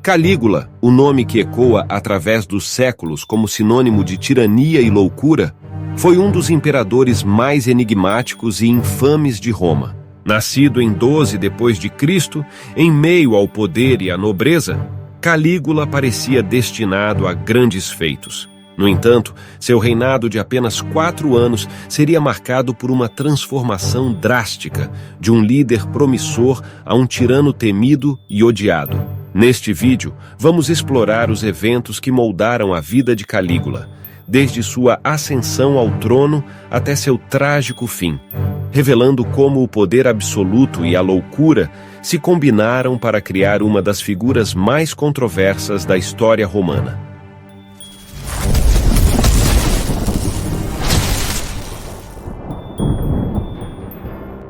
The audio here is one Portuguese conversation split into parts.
Calígula, o nome que ecoa através dos séculos como sinônimo de tirania e loucura, foi um dos imperadores mais enigmáticos e infames de Roma. Nascido em 12 depois de Cristo, em meio ao poder e à nobreza, Calígula parecia destinado a grandes feitos. No entanto, seu reinado de apenas 4 anos seria marcado por uma transformação drástica, de um líder promissor a um tirano temido e odiado. Neste vídeo, vamos explorar os eventos que moldaram a vida de Calígula, desde sua ascensão ao trono até seu trágico fim, revelando como o poder absoluto e a loucura se combinaram para criar uma das figuras mais controversas da história romana.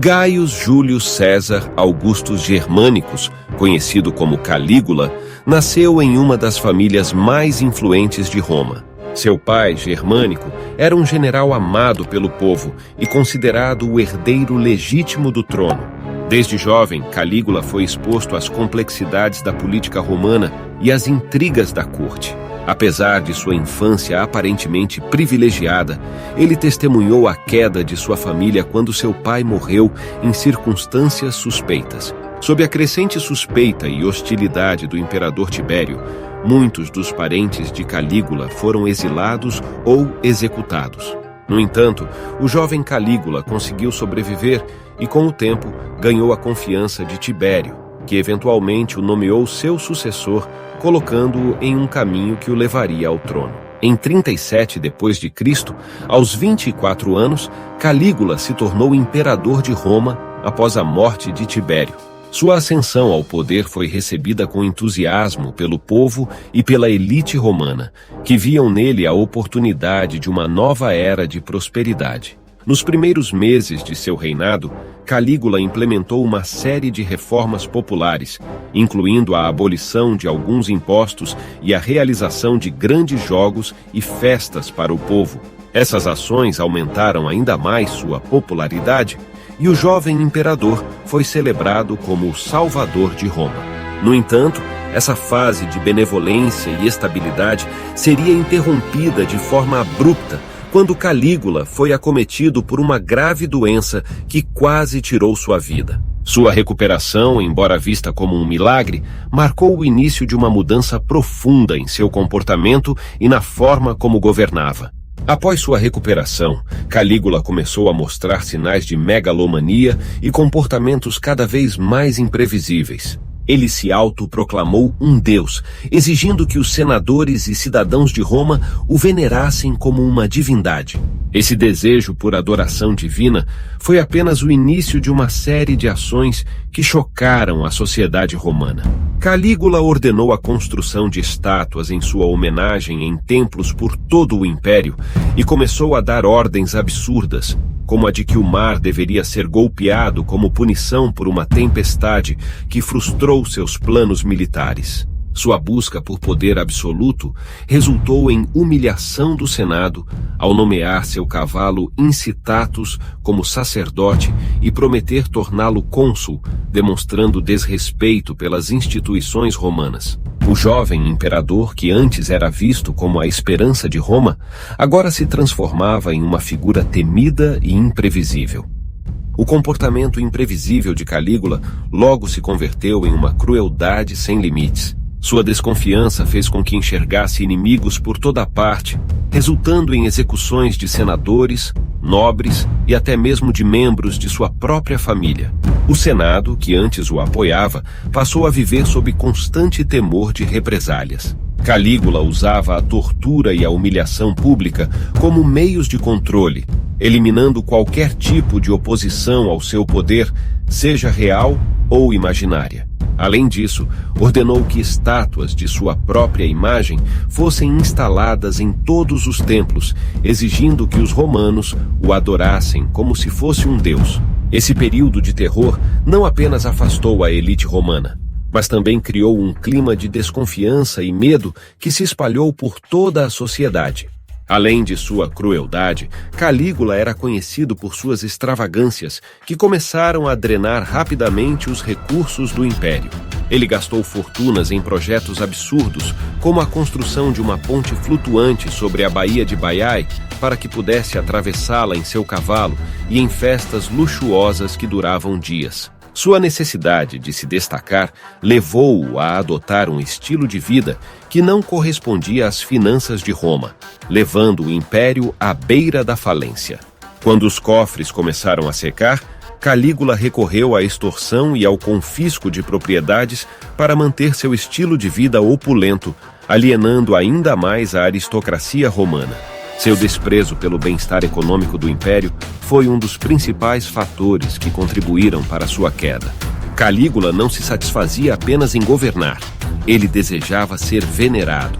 Gaius Július César Augustus Germânicos, conhecido como Calígula, nasceu em uma das famílias mais influentes de Roma. Seu pai, Germânico, era um general amado pelo povo e considerado o herdeiro legítimo do trono. Desde jovem, Calígula foi exposto às complexidades da política romana e às intrigas da corte. Apesar de sua infância aparentemente privilegiada, ele testemunhou a queda de sua família quando seu pai morreu em circunstâncias suspeitas. Sob a crescente suspeita e hostilidade do imperador Tibério, muitos dos parentes de Calígula foram exilados ou executados. No entanto, o jovem Calígula conseguiu sobreviver e, com o tempo, ganhou a confiança de Tibério, que eventualmente o nomeou seu sucessor, colocando-o em um caminho que o levaria ao trono. Em 37 d.C., aos 24 anos, Calígula se tornou imperador de Roma após a morte de Tibério. Sua ascensão ao poder foi recebida com entusiasmo pelo povo e pela elite romana, que viam nele a oportunidade de uma nova era de prosperidade. Nos primeiros meses de seu reinado, Calígula implementou uma série de reformas populares, incluindo a abolição de alguns impostos e a realização de grandes jogos e festas para o povo. Essas ações aumentaram ainda mais sua popularidade e o jovem imperador foi celebrado como o Salvador de Roma. No entanto, essa fase de benevolência e estabilidade seria interrompida de forma abrupta quando Calígula foi acometido por uma grave doença que quase tirou sua vida. Sua recuperação, embora vista como um milagre, marcou o início de uma mudança profunda em seu comportamento e na forma como governava. Após sua recuperação, Calígula começou a mostrar sinais de megalomania e comportamentos cada vez mais imprevisíveis. Ele se autoproclamou um deus, exigindo que os senadores e cidadãos de Roma o venerassem como uma divindade. Esse desejo por adoração divina foi apenas o início de uma série de ações que chocaram a sociedade romana. Calígula ordenou a construção de estátuas em sua homenagem em templos por todo o império e começou a dar ordens absurdas, como a de que o mar deveria ser golpeado como punição por uma tempestade que frustrou seus planos militares. Sua busca por poder absoluto resultou em humilhação do Senado ao nomear seu cavalo Incitatus como sacerdote e prometer torná-lo cônsul, demonstrando desrespeito pelas instituições romanas. O jovem imperador, que antes era visto como a esperança de Roma, agora se transformava em uma figura temida e imprevisível. O comportamento imprevisível de Calígula logo se converteu em uma crueldade sem limites. Sua desconfiança fez com que enxergasse inimigos por toda parte, resultando em execuções de senadores, nobres e até mesmo de membros de sua própria família. O Senado, que antes o apoiava, passou a viver sob constante temor de represálias. Calígula usava a tortura e a humilhação pública como meios de controle, eliminando qualquer tipo de oposição ao seu poder, seja real ou imaginária. Além disso, ordenou que estátuas de sua própria imagem fossem instaladas em todos os templos, exigindo que os romanos o adorassem como se fosse um deus. Esse período de terror não apenas afastou a elite romana, mas também criou um clima de desconfiança e medo que se espalhou por toda a sociedade. Além de sua crueldade, Calígula era conhecido por suas extravagâncias, que começaram a drenar rapidamente os recursos do império. Ele gastou fortunas em projetos absurdos, como a construção de uma ponte flutuante sobre a Baía de Baiae para que pudesse atravessá-la em seu cavalo e em festas luxuosas que duravam dias. Sua necessidade de se destacar levou-o a adotar um estilo de vida que não correspondia às finanças de Roma, levando o império à beira da falência. Quando os cofres começaram a secar, Calígula recorreu à extorsão e ao confisco de propriedades para manter seu estilo de vida opulento, alienando ainda mais a aristocracia romana. Seu desprezo pelo bem-estar econômico do império foi um dos principais fatores que contribuíram para sua queda. Calígula não se satisfazia apenas em governar, ele desejava ser venerado.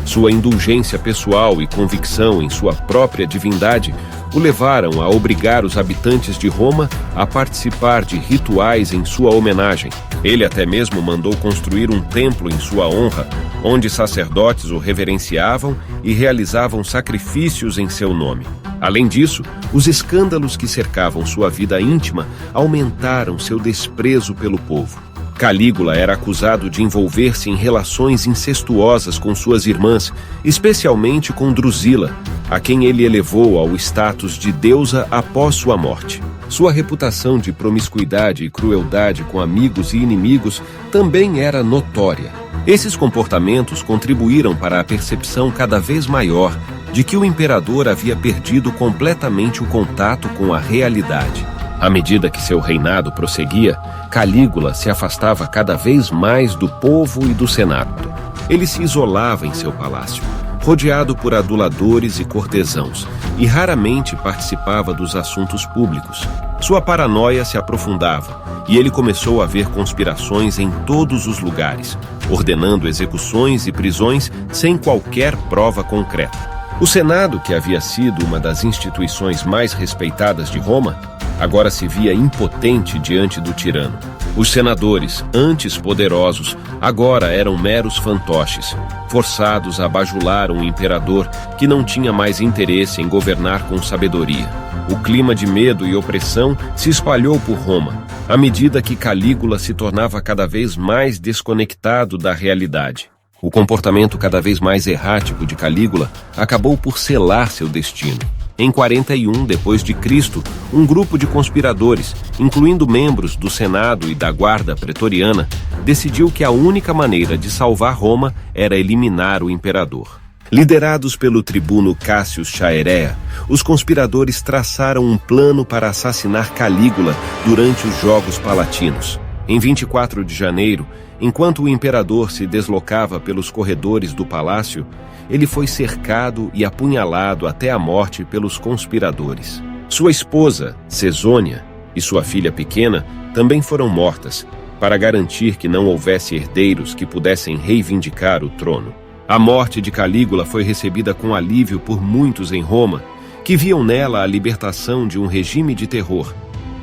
Sua indulgência pessoal e convicção em sua própria divindade o levaram a obrigar os habitantes de Roma a participar de rituais em sua homenagem. Ele até mesmo mandou construir um templo em sua honra, onde sacerdotes o reverenciavam e realizavam sacrifícios em seu nome. Além disso, os escândalos que cercavam sua vida íntima aumentaram seu desprezo pelo povo. Calígula era acusado de envolver-se em relações incestuosas com suas irmãs, especialmente com Drusila, a quem ele elevou ao status de deusa após sua morte. Sua reputação de promiscuidade e crueldade com amigos e inimigos também era notória. Esses comportamentos contribuíram para a percepção cada vez maior de que o imperador havia perdido completamente o contato com a realidade. À medida que seu reinado prosseguia, Calígula se afastava cada vez mais do povo e do senado. Ele se isolava em seu palácio, rodeado por aduladores e cortesãos, e raramente participava dos assuntos públicos. Sua paranoia se aprofundava, e ele começou a ver conspirações em todos os lugares, ordenando execuções e prisões sem qualquer prova concreta. O Senado, que havia sido uma das instituições mais respeitadas de Roma, agora se via impotente diante do tirano. Os senadores, antes poderosos, agora eram meros fantoches, forçados a bajular um imperador que não tinha mais interesse em governar com sabedoria. O clima de medo e opressão se espalhou por Roma, à medida que Calígula se tornava cada vez mais desconectado da realidade. O comportamento cada vez mais errático de Calígula acabou por selar seu destino. Em 41 d.C., um grupo de conspiradores, incluindo membros do Senado e da Guarda Pretoriana, decidiu que a única maneira de salvar Roma era eliminar o imperador. Liderados pelo tribuno Cássio Chaerea, os conspiradores traçaram um plano para assassinar Calígula durante os Jogos Palatinos. Em 24 de janeiro, enquanto o imperador se deslocava pelos corredores do palácio, ele foi cercado e apunhalado até a morte pelos conspiradores. Sua esposa, Cesônia, e sua filha pequena também foram mortas, para garantir que não houvesse herdeiros que pudessem reivindicar o trono. A morte de Calígula foi recebida com alívio por muitos em Roma, que viam nela a libertação de um regime de terror.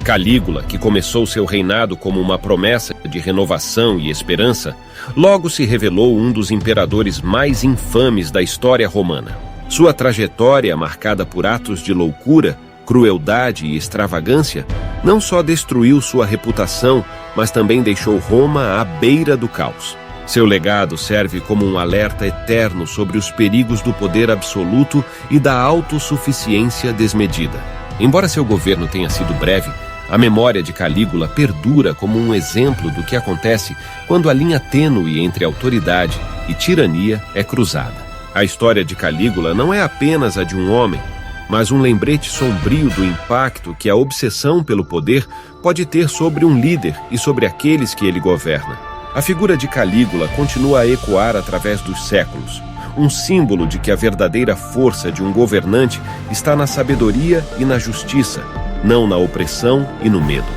Calígula, que começou seu reinado como uma promessa de renovação e esperança, logo se revelou um dos imperadores mais infames da história romana. Sua trajetória, marcada por atos de loucura, crueldade e extravagância, não só destruiu sua reputação, mas também deixou Roma à beira do caos. Seu legado serve como um alerta eterno sobre os perigos do poder absoluto e da autossuficiência desmedida. Embora seu governo tenha sido breve, a memória de Calígula perdura como um exemplo do que acontece quando a linha tênue entre autoridade e tirania é cruzada. A história de Calígula não é apenas a de um homem, mas um lembrete sombrio do impacto que a obsessão pelo poder pode ter sobre um líder e sobre aqueles que ele governa. A figura de Calígula continua a ecoar através dos séculos, um símbolo de que a verdadeira força de um governante está na sabedoria e na justiça, não na opressão e no medo.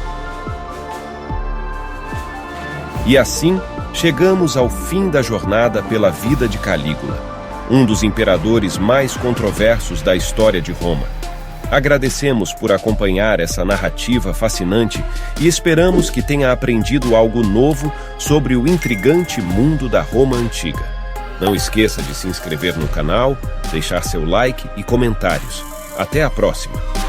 E assim, chegamos ao fim da jornada pela vida de Calígula, um dos imperadores mais controversos da história de Roma. Agradecemos por acompanhar essa narrativa fascinante e esperamos que tenha aprendido algo novo sobre o intrigante mundo da Roma antiga. Não esqueça de se inscrever no canal, deixar seu like e comentários. Até a próxima!